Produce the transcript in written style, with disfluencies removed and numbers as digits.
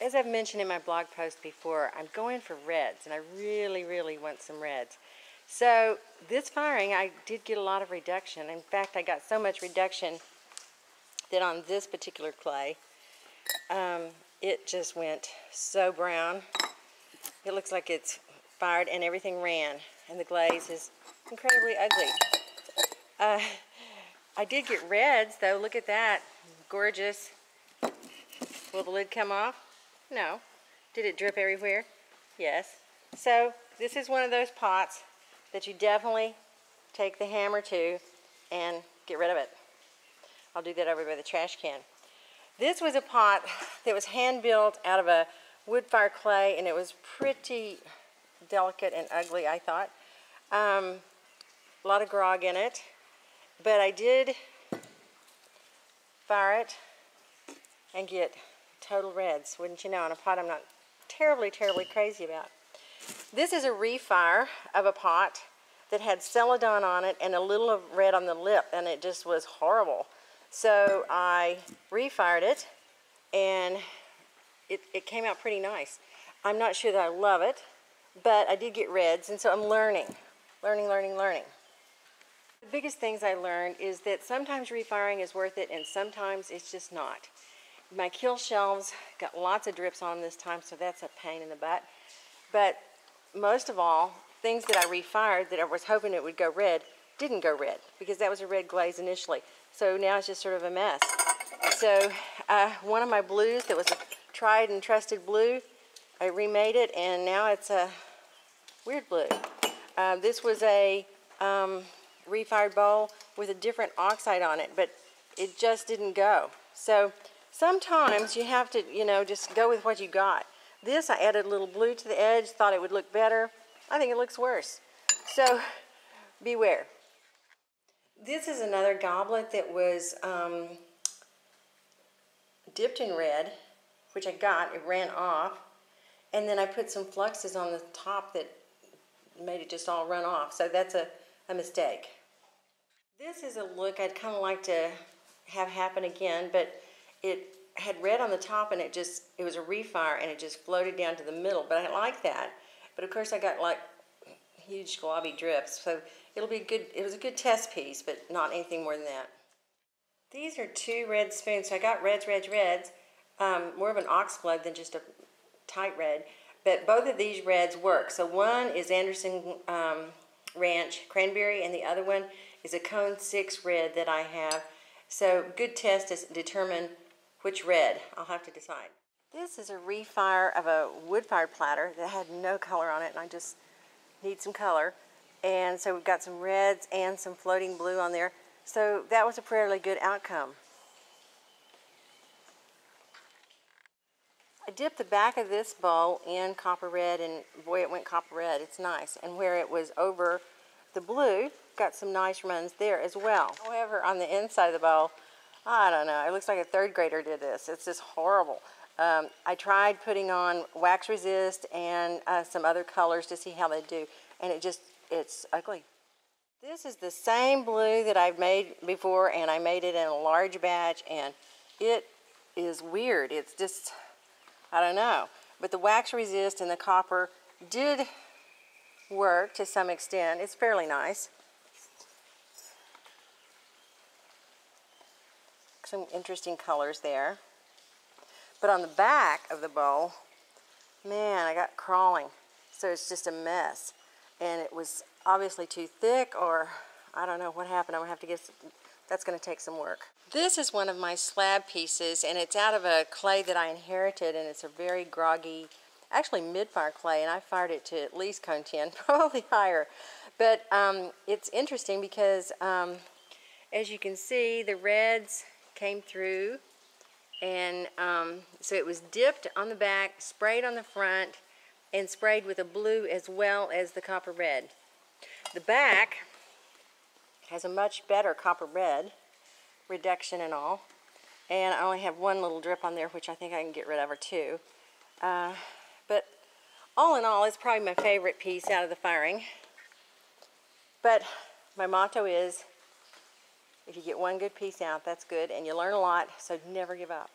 as I've mentioned in my blog post before, I'm going for reds, and I really, really want some reds. So this firing, I did get a lot of reduction. In fact, I got so much reduction that on this particular clay, it just went so brown. It looks like it's fired and everything ran, and the glaze is incredibly ugly. I did get reds, though. Look at that. Gorgeous. Will the lid come off? No. Did it drip everywhere? Yes. So this is one of those pots that you definitely take the hammer to and get rid of it. I'll do that over by the trash can. This was a pot that was hand built out of a wood fire clay, and it was pretty delicate and ugly, I thought. A lot of grog in it, but I did fire it and get total reds, wouldn't you know, on a pot I'm not terribly, terribly crazy about. This is a refire of a pot that had celadon on it and a little of red on the lip, and it just was horrible. So I refired it, and it came out pretty nice. I'm not sure that I love it, but I did get reds, and so I'm learning. The biggest things I learned is that sometimes refiring is worth it, and sometimes it's just not. My Kiln shelves got lots of drips on them this time, so that's a pain in the butt. But most of all, things that I refired that I was hoping it would go red didn't go red, because that was a red glaze initially. So now it's just sort of a mess. So one of my blues that was a tried and trusted blue, I remade it, and now it's a weird blue. This was a refired bowl with a different oxide on it, but it just didn't go. So sometimes you have to, you know, just go with what you got. This, I added a little blue to the edge, thought it would look better. I think it looks worse. So beware. This is another goblet that was dipped in red, which I got. It ran off, and then I put some fluxes on the top that made it just all run off. So that's a mistake. This is a look I'd kind of like to have happen again, but it had red on the top, and it was a refire, and it just floated down to the middle. But I like that. But of course I got like huge globby drips, so it'll be good. It was a good test piece, but not anything more than that. These are two red spoons. So I got reds, more of an oxblood than just a tight red. But both of these reds work. So one is Anderson Ranch Cranberry, and the other one is a Cone 6 red that I have. So good test to determine which red. I'll have to decide. This is a refire of a wood-fired platter that had no color on it, and I just need some color. And so we've got some reds and some floating blue on there. So that was a fairly good outcome. I dipped the back of this bowl in copper red, and boy, it went copper red. It's nice. And where it was over the blue, got some nice runs there as well. However, on the inside of the bowl, I don't know, it looks like a third grader did this. It's just horrible. I tried putting on wax resist and some other colors to see how they do, and it's ugly. This is the same blue that I've made before, and I made it in a large batch, and it is weird. It's just, I don't know. But the wax resist and the copper did work to some extent. It's fairly nice. Some interesting colors there. But on the back of the bowl, man, I got crawling. So it's just a mess. And it was obviously too thick, or I don't know what happened. I'm gonna have to get, that's gonna take some work. This is one of my slab pieces, and it's out of a clay that I inherited, and it's a very groggy, actually mid-fire clay, and I fired it to at least cone 10, probably higher. But it's interesting because as you can see, the reds came through, and so it was dipped on the back, sprayed on the front, and sprayed with a blue as well as the copper red. The back has a much better copper red reduction and all, and I only have one little drip on there, which I think I can get rid of her too. But all in all, it's probably my favorite piece out of the firing. But my motto is, if you get one good piece out, that's good, and you learn a lot, so never give up.